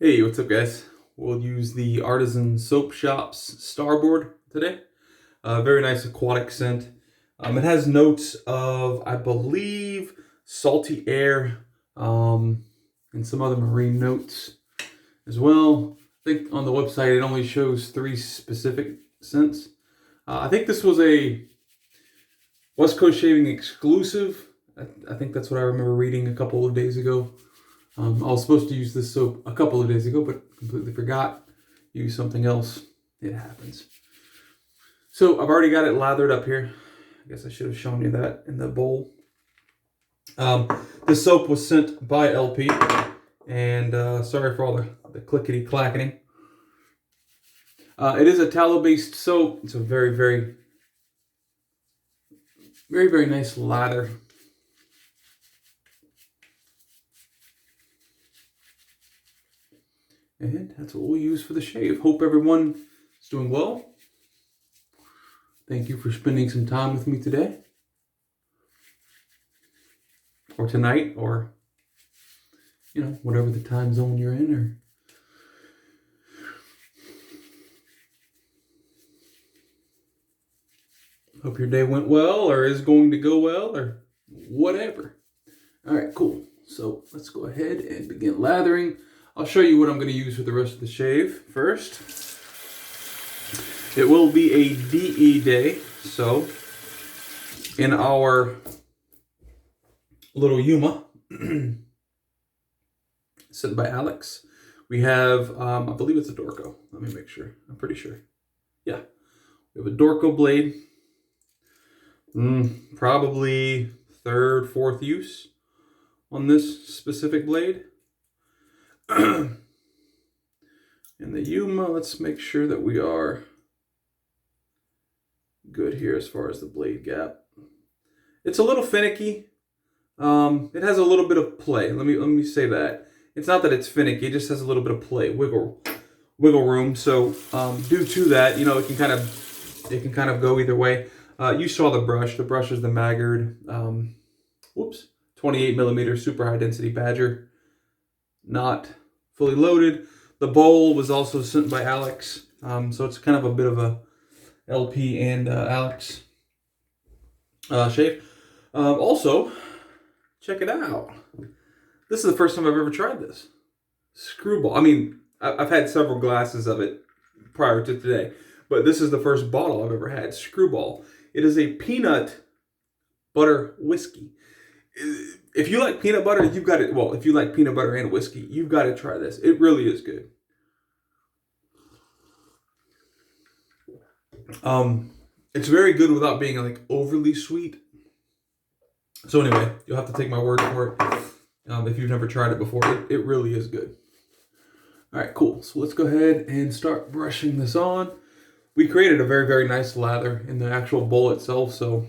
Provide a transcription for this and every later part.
Hey, what's up guys? We'll use the Artisan Soap Shoppe Starboard today. Very nice aquatic scent. It has notes of, I believe, salty air, and some other marine notes as well. I think on the website it only shows 3 specific scents. I think this was a West Coast Shaving exclusive. I think that's what I remember reading a couple of days ago. I was supposed to use this soap a couple of days ago, but completely forgot. Use something else. It happens. So I've already got it lathered up here. I guess I should have shown you that in the bowl. This soap was sent by LP, and sorry for all the clickety clacketing. It is a tallow-based soap. It's a very, very, very, very nice lather. And that's what we'll use for the shave. Hope everyone is doing well. Thank you for spending some time with me today. Or tonight, or, whatever the time zone you're in. Or hope your day went well, or is going to go well, or whatever. All right, cool. So let's go ahead and begin lathering. I'll show you what I'm going to use for the rest of the shave first. It will be a DE day, so in our little Yuma, sent by Alex, we have, I believe it's a Dorco. Let me make sure. I'm pretty sure. Yeah, we have a Dorco blade. Probably 3rd, 4th use on this specific blade. In the Yuma, let's make sure that we are good here as far as the blade gap. It's a little finicky. It has a little bit of play. Let me say that. It's not that it's finicky, it just has a little bit of play, wiggle room. So due to that, it can kind of go either way. You saw the brush. The brush is the Maggard 28mm super high density Badger. Not fully loaded. The bowl was also sent by Alex, so it's kind of a bit of a LP and Alex shave. Also, check it out. This is the first time I've ever tried this. Screwball. I mean, I've had several glasses of it prior to today, but this is the first bottle I've ever had. Screwball. It is a peanut butter whiskey. If you like peanut butter, you've got it. Well, if you like peanut butter and whiskey, you've got to try this. It really is good. It's very good without being like overly sweet. So anyway, you'll have to take my word for it. If you've never tried it before, it really is good. All right, cool. So let's go ahead and start brushing this on. We created a very, very nice lather in the actual bowl itself, so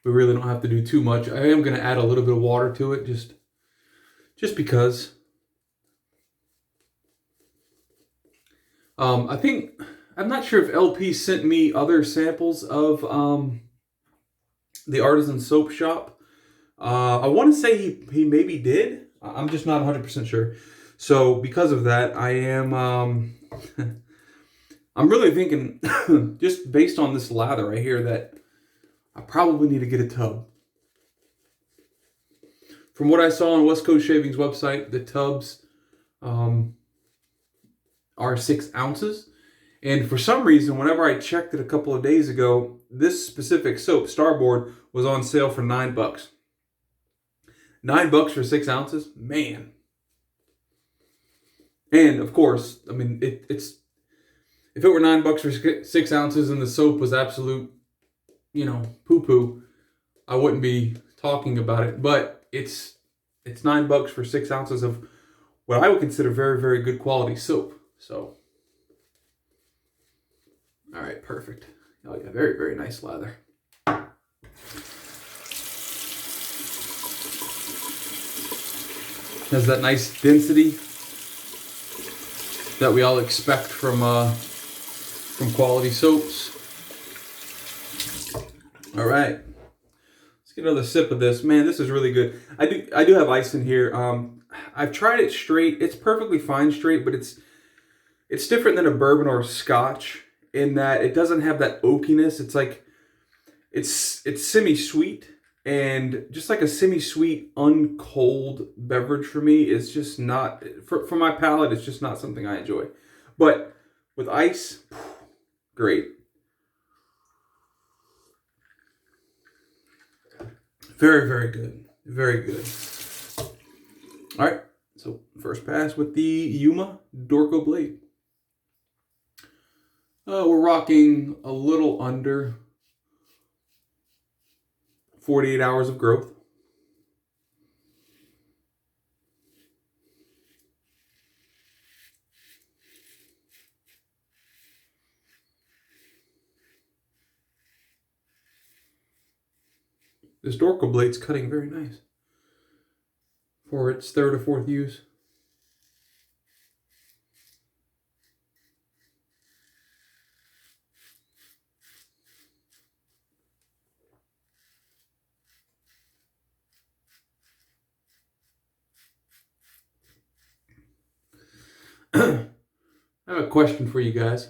we really don't have to do too much. I am going to add a little bit of water to it, just because. I'm not sure if LP sent me other samples of the Artisan Soap Shoppe. I want to say he maybe did. I'm just not 100% sure. So because of that, I am I'm really thinking, just based on this lather right here, that I probably need to get a tub. From what I saw on West Coast Shaving's website, the tubs are 6 ounces. And for some reason, whenever I checked it a couple of days ago, this specific soap, Starboard, was on sale for $9. $9 for 6 ounces? Man. And of course, I mean, it's if it were $9 for 6 ounces and the soap was absolute, poo-poo, I wouldn't be talking about it. But it's $9 for 6 ounces of what I would consider very, very good quality soap. So, all right, perfect. Oh yeah, very, very nice lather. Has that nice density that we all expect from quality soaps. All right, Let's get another sip of this. Man, this is really good. I do have ice in here. I've tried it straight. It's perfectly fine straight, but it's different than a bourbon or a scotch in that it doesn't have that oakiness. It's like it's semi-sweet, and just like a semi-sweet uncold beverage for me is just not for my palate. It's just not something I enjoy. But with ice, great. Very, very good. Very good. All right. So first pass with the Yuma Dorco blade. We're rocking a little under 48 hours of growth. This Dorco blade's cutting very nice for its third or fourth use. I have a question for you guys.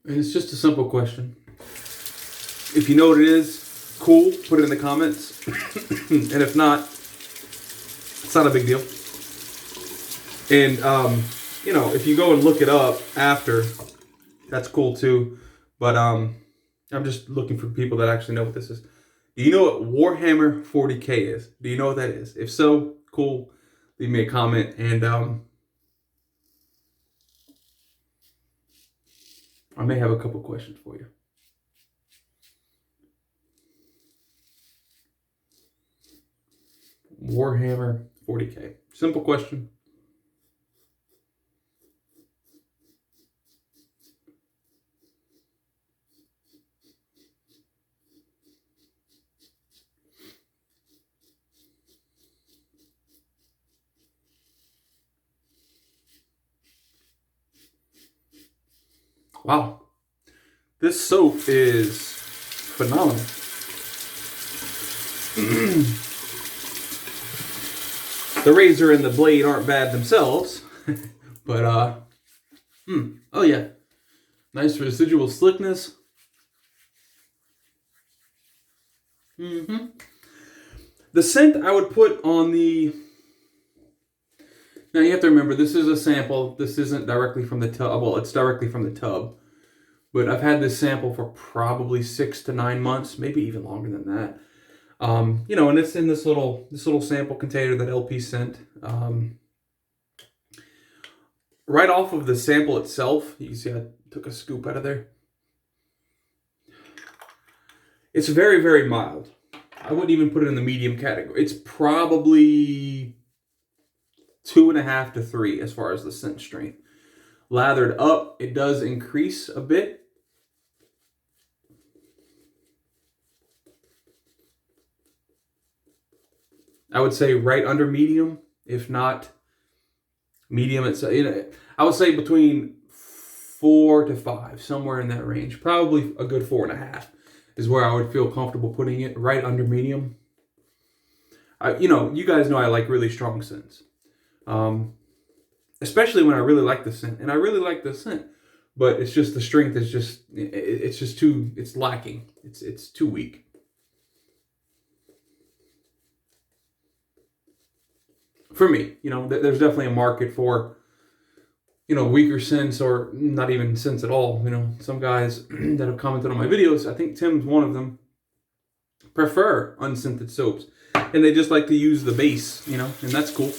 And it's just a simple question. If you know what it is, cool, put it in the comments. And if not, it's not a big deal. And, you know, if you go and look it up after, that's cool too. But I'm just looking for people that actually know what this is. Do you know what Warhammer 40K is? Do you know what that is? If so, cool. Leave me a comment, and I may have a couple questions for you. Warhammer 40K. Simple question. Wow. This soap is phenomenal. The razor and the blade aren't bad themselves, but oh yeah, nice residual slickness. The scent I would put on the. Now you have to remember, this is a sample. This isn't directly from the tub. Well, it's directly from the tub, but I've had this sample for probably 6 to 9 months, maybe even longer than that. You know, and it's in this little sample container that LP sent. Right off of the sample itself, you can see I took a scoop out of there. It's very, very mild. I wouldn't even put it in the medium category. It's probably 2.5 to 3 as far as the scent strength. Lathered up, it does increase a bit. I would say right under medium, if not medium. It's, you know, I would say between 4 to 5, somewhere in that range. Probably a good 4.5 is where I would feel comfortable putting it. Right under medium. You know, you guys know I like really strong scents, especially when I really like the scent, and I really like the scent. But it's just the strength is just it's just too, it's lacking. It's too weak. For me, you know, there's definitely a market for, you know, weaker scents, or not even scents at all. You know, some guys that have commented on my videos, I think Tim's one of them, prefer unscented soaps, and they just like to use the base, you know, and that's cool.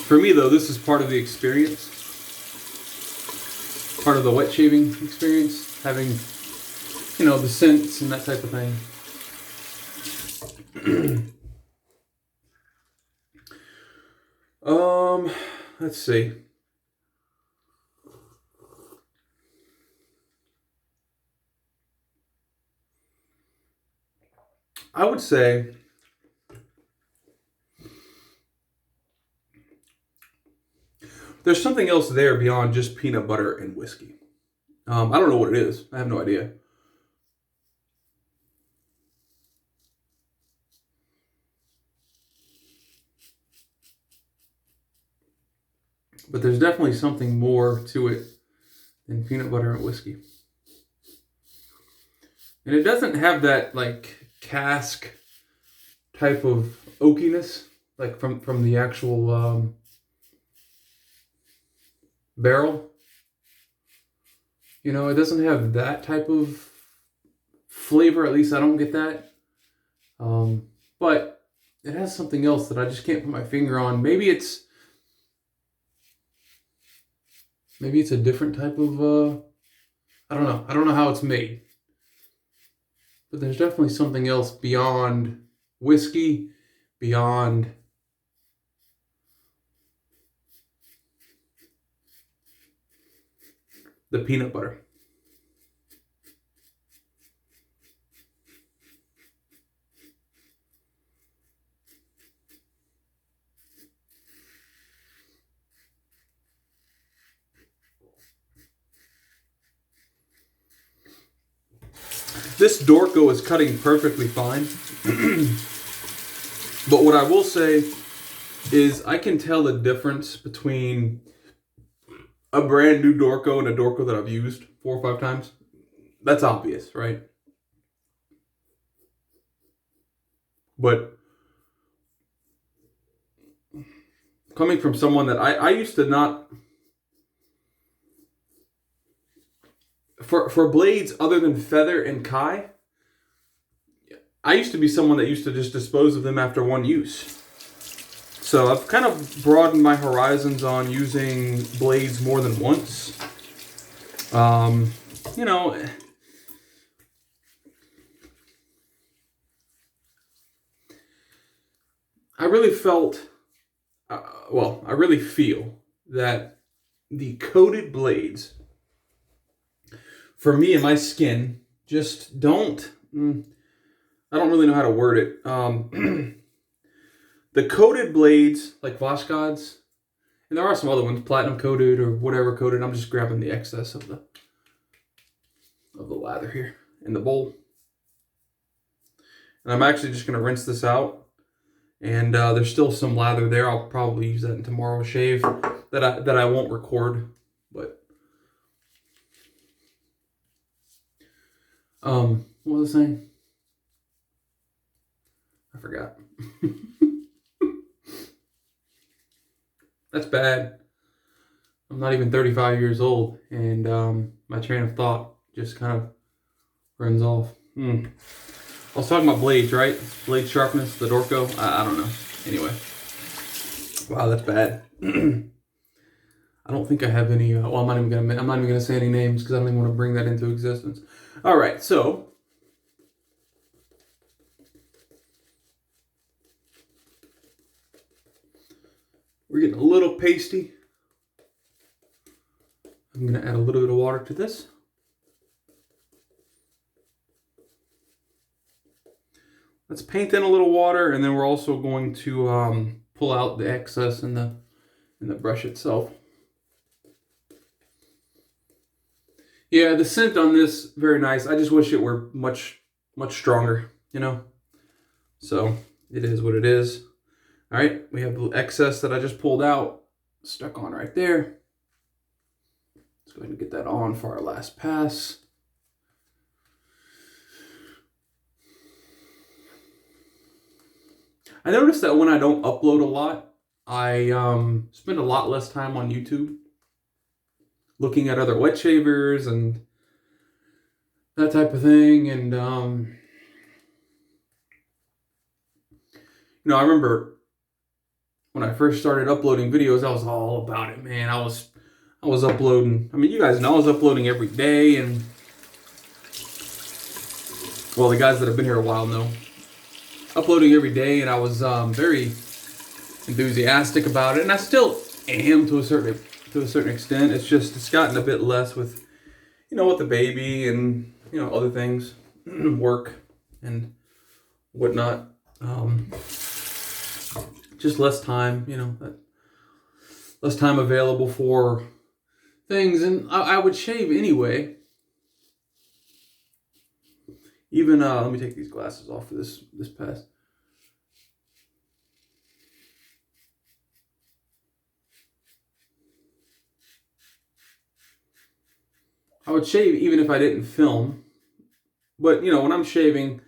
For me, though, this is part of the experience, part of the wet shaving experience, having, you know, the scents and that type of thing. Let's see. I would say there's something else there beyond just peanut butter and whiskey. I don't know what it is. I have no idea. But there's definitely something more to it than peanut butter and whiskey. And it doesn't have that like cask type of oakiness, like from the actual barrel. You know, it doesn't have that type of flavor. At least I don't get that. But it has something else that I just can't put my finger on. Maybe it's a different type of, I don't know. I don't know how it's made. But there's definitely something else beyond whiskey, beyond the peanut butter. This Dorco is cutting perfectly fine. But what I will say is I can tell the difference between a brand new Dorco and a Dorco that I've used 4 or 5 times. That's obvious, right? But coming from someone that I used to not... For blades other than feather and kai, I used to be someone that used to just dispose of them after one use. So I've kind of broadened my horizons on using blades more than once. You know, I really felt, I really feel that the coated blades, for me and my skin, just don't, I don't really know how to word it. The coated blades, like Vashgod's, and there are some other ones, platinum coated or whatever coated. I'm just grabbing the excess of the lather here in the bowl. And I'm actually just going to rinse this out. And there's still some lather there. I'll probably use that in tomorrow's shave that I won't record. But what was I saying? I forgot. That's bad. I'm not even 35 years old, and my train of thought just kind of runs off. I was talking about blades, right? Blade sharpness, the Dorco. I don't know. Anyway, wow, that's bad. I don't think I have any. Well, I'm not even gonna say any names because I don't even want to bring that into existence. All right, so. We're getting a little pasty. I'm going to add a little bit of water to this. Let's paint in a little water, and then we're also going to pull out the excess in the brush itself. Yeah, the scent on this, very nice. I just wish it were much stronger, you know? So, it is what it is. All right, we have the excess that I just pulled out, stuck on right there. Let's go ahead and get that on for our last pass. I noticed that when I don't upload a lot, I spend a lot less time on YouTube looking at other wet shavers and that type of thing. And, you know, I remember when I first started uploading videos, I was all about it, man. I was uploading. I mean, you guys know I was uploading every day, and well, the guys that have been here a while know. Uploading every day, and I was very enthusiastic about it, and I still am to a certain extent. It's gotten a bit less with, you know, with the baby and, you know, other things, work and whatnot. Just less time, you know. time available for things, and I would shave anyway. Even let me take these glasses off for this pass. I would shave even if I didn't film, but you know, when I'm shaving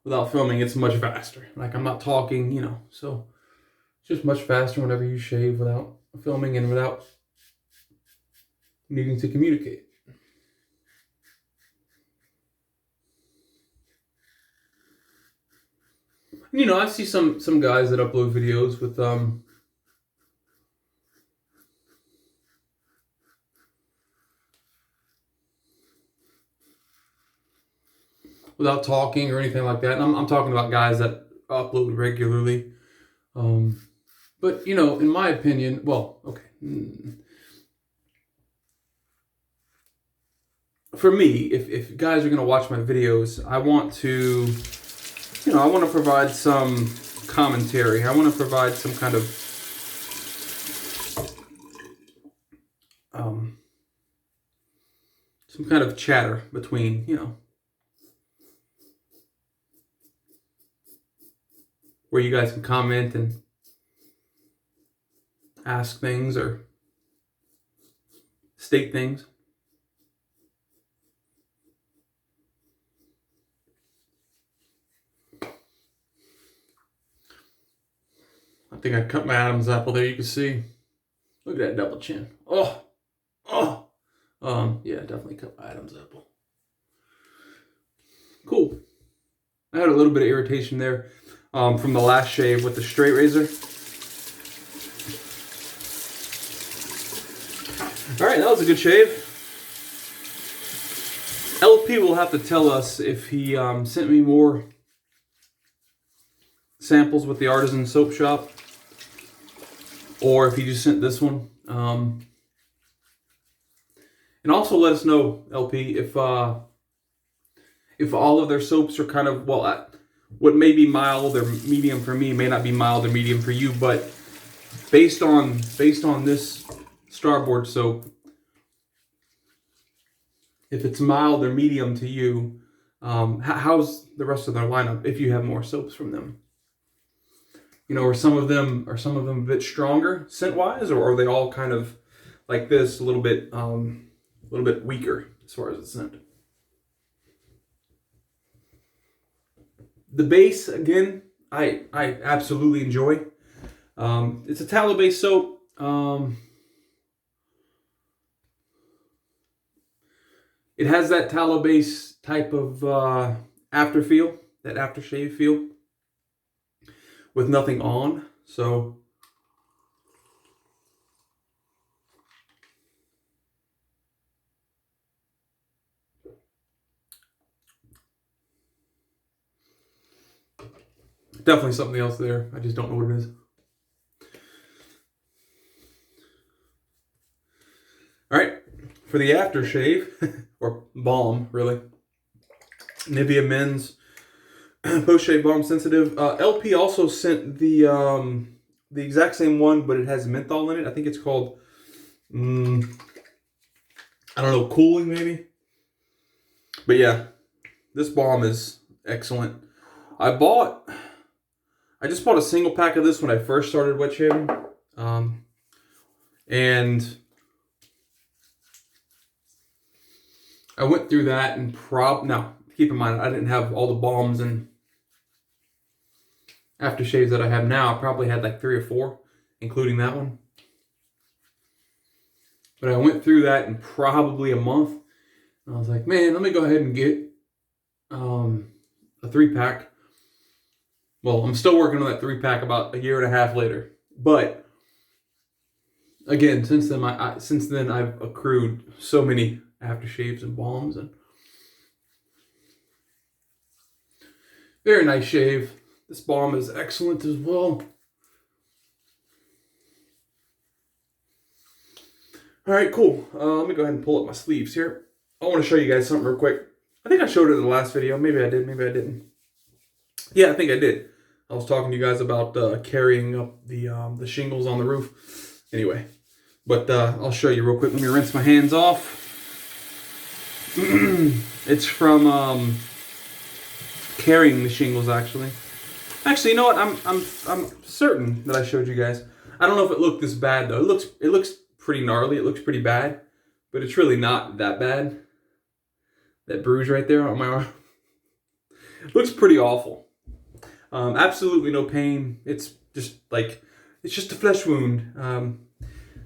without filming, it's much faster. Like, I'm not talking, you know, so it's just much faster whenever you shave without filming and without needing to communicate. You know, I see some guys that upload videos with without talking or anything like that. And I'm talking about guys that upload regularly. But you know, in my opinion, well, okay. For me, if guys are gonna watch my videos, I want to, you know, I want to provide some commentary. I want to provide some kind of chatter between, you know, where you guys can comment and ask things or state things. I think I cut my Adam's apple there. You can see. Look at that double chin. Oh. Yeah, definitely cut my Adam's apple. Cool. I had a little bit of irritation there from the last shave with the straight razor. All right, that was a good shave. LP will have to tell us if he sent me more samples with the Artisan soap shop, or if he just sent this one. And also let us know, LP, if all of their soaps are kind of, well, what may be mild or medium for me may not be mild or medium for you, but based on this Starboard soap, if it's mild or medium to you, how's the rest of their lineup if you have more soaps from them? You know, are some of them a bit stronger scent-wise, or are they all kind of like this, a little bit weaker as far as the scent? The base, again, I absolutely enjoy. It's a tallow-based soap. It has that tallow-based type of after feel, that aftershave feel, with nothing on. So definitely something else there. I just don't know what it is. All right, for the aftershave, or balm, really, Nivea Men's Post-Shave Balm Sensitive. LP also sent the exact same one, but it has menthol in it. I think it's called, I don't know, Cooling maybe? But yeah, this balm is excellent. I just bought a single pack of this when I first started wet shaving. And I went through that and now, keep in mind, I didn't have all the balms and aftershaves that I have now. I probably had like 3 or 4, including that one. But I went through that in probably a month. And I was like, man, let me go ahead and get a 3-pack. Well, I'm still working on that 3-pack about 1.5 years later. But again, since then I've accrued so many aftershaves and balms, and very nice shave. This balm is excellent as well. All right, cool. Let me go ahead and pull up my sleeves here. I want to show you guys something real quick. I think I showed it in the last video. Maybe I did, maybe I didn't. Yeah, I think I did. I was talking to you guys about carrying up the shingles on the roof. Anyway, But I'll show you real quick. Let me rinse my hands off. It's from Carrying the Shingles, actually. Actually, you know what? I'm certain that I showed you guys. I don't know if it looked this bad though. It looks pretty gnarly. It looks pretty bad, but it's really not that bad. That bruise right there on my arm looks pretty awful. Absolutely no pain. It's just a flesh wound.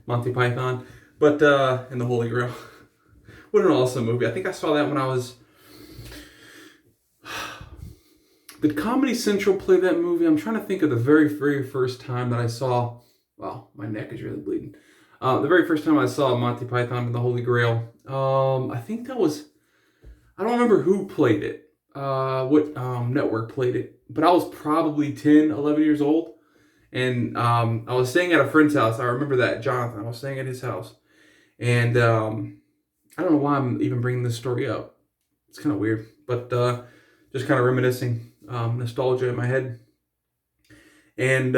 Monty Python, but and the Holy Grail. What an awesome movie! I think I saw that when I was. Did Comedy Central play that movie? I'm trying to think of the very first time that I saw. Wow, my neck is really bleeding. The very first time I saw Monty Python and the Holy Grail. I think that was. I don't remember who played it. What network played it? But I was probably 10, 11 years old. And I was staying at a friend's house. I remember that, Jonathan. I was staying at his house. And I don't know why I'm even bringing this story up. It's kind of weird. But just kind of reminiscing. Nostalgia in my head. And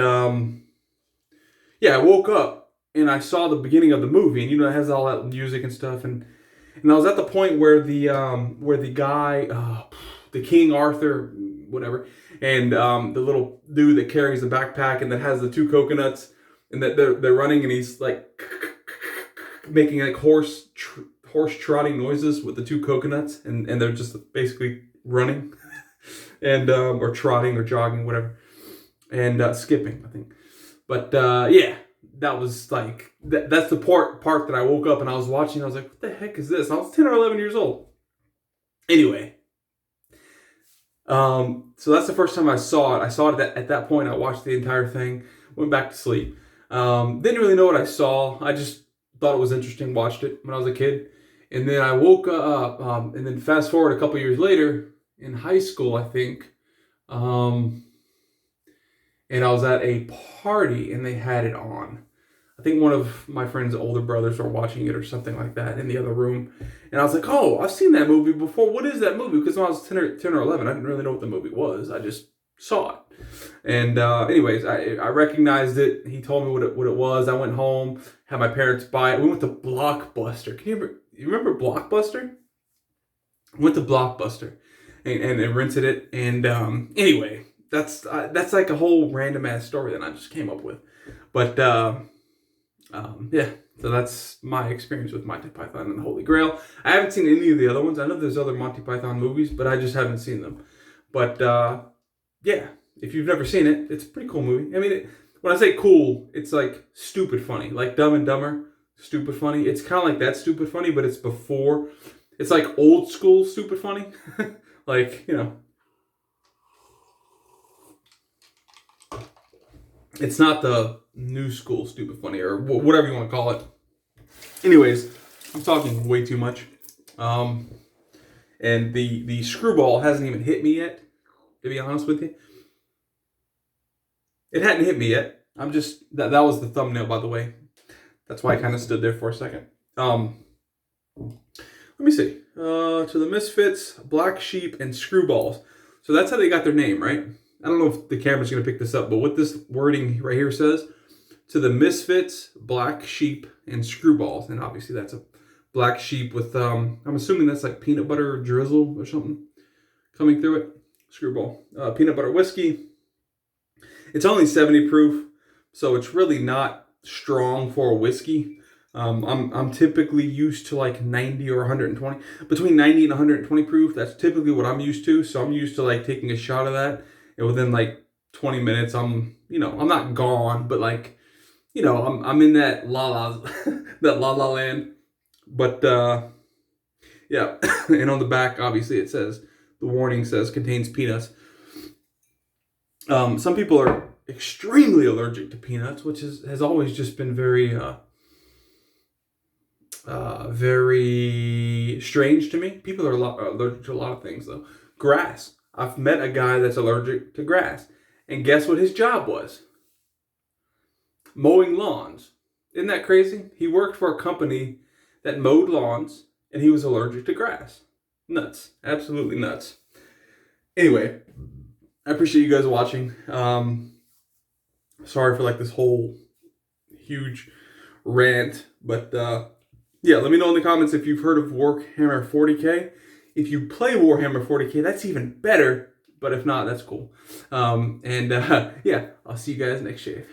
yeah, I woke up and I saw the beginning of the movie. And it has all that music and stuff. And I was at the point where the guy, the King Arthur, whatever, and the little dude that carries the backpack and that has the 2 coconuts, and that they're running, and he's like making like horse trotting noises with the 2 coconuts, and they're just basically running, and or trotting or jogging, whatever, and skipping, I think. But yeah, that was like that's the part that I woke up and I was watching. I was like, what the heck is this? I was 10 or 11 years old. Anyway. So that's the first time I saw it. I saw it at that point. I watched the entire thing, went back to sleep. Didn't really know what I saw. I just thought it was interesting, watched it when I was a kid. And then I woke up, and then fast forward a couple years later, in high school, I think, and I was at a party and they had it on. I think one of my friend's older brothers were watching it or something like that in the other room. And I was like, oh, I've seen that movie before. What is that movie? Because when I was 10 or 11, I didn't really know what the movie was. I just saw it. And anyways, I recognized it. He told me what it was. I went home, had my parents buy it. We went to Blockbuster. You remember Blockbuster? Went to Blockbuster and rented it. And anyway, that's like a whole random ass story that I just came up with. But yeah, so that's my experience with Monty Python and the Holy Grail. I haven't seen any of the other ones. I know there's other Monty Python movies, but I just haven't seen them. But yeah, if you've never seen it, it's a pretty cool movie. I mean, when I say cool, it's like stupid funny, like Dumb and Dumber, stupid funny. It's kind of like that stupid funny, but it's before. It's like old school stupid funny, like It's not the new school stupid funny or whatever you want to call it. Anyways, I'm talking way too much. And the screwball hasn't even hit me yet, to be honest with you. It hadn't hit me yet. I'm just, that was the thumbnail, by the way. That's why I kind of stood there for a second. Let me see. To the Misfits, Black Sheep, and Screwballs. So that's how they got their name, right? I don't know if the camera's going to pick this up, but what this wording right here says, to the Misfits, Black Sheep, and Screwballs. And obviously that's a black sheep with, I'm assuming that's like peanut butter drizzle or something coming through it. Screwball. Peanut butter whiskey. It's only 70 proof, so it's really not strong for a whiskey. I'm typically used to like 90 or 120. Between 90 and 120 proof, that's typically what I'm used to. So I'm used to like taking a shot of that. And within like 20 minutes, I'm not gone, but like, I'm in that that la la land. But yeah, and on the back, obviously it says, the warning says contains peanuts. Some people are extremely allergic to peanuts, which has always just been very very strange to me. People are allergic to a lot of things, though. Grass. I've met a guy that's allergic to grass. And guess what his job was? Mowing lawns. Isn't that crazy? He worked for a company that mowed lawns, and he was allergic to grass. Nuts. Absolutely nuts. Anyway, I appreciate you guys watching. Sorry for like this whole huge rant. But yeah, let me know in the comments if you've heard of Warhammer 40k. If you play Warhammer 40k, that's even better. But if not, that's cool. Yeah, I'll see you guys next shave.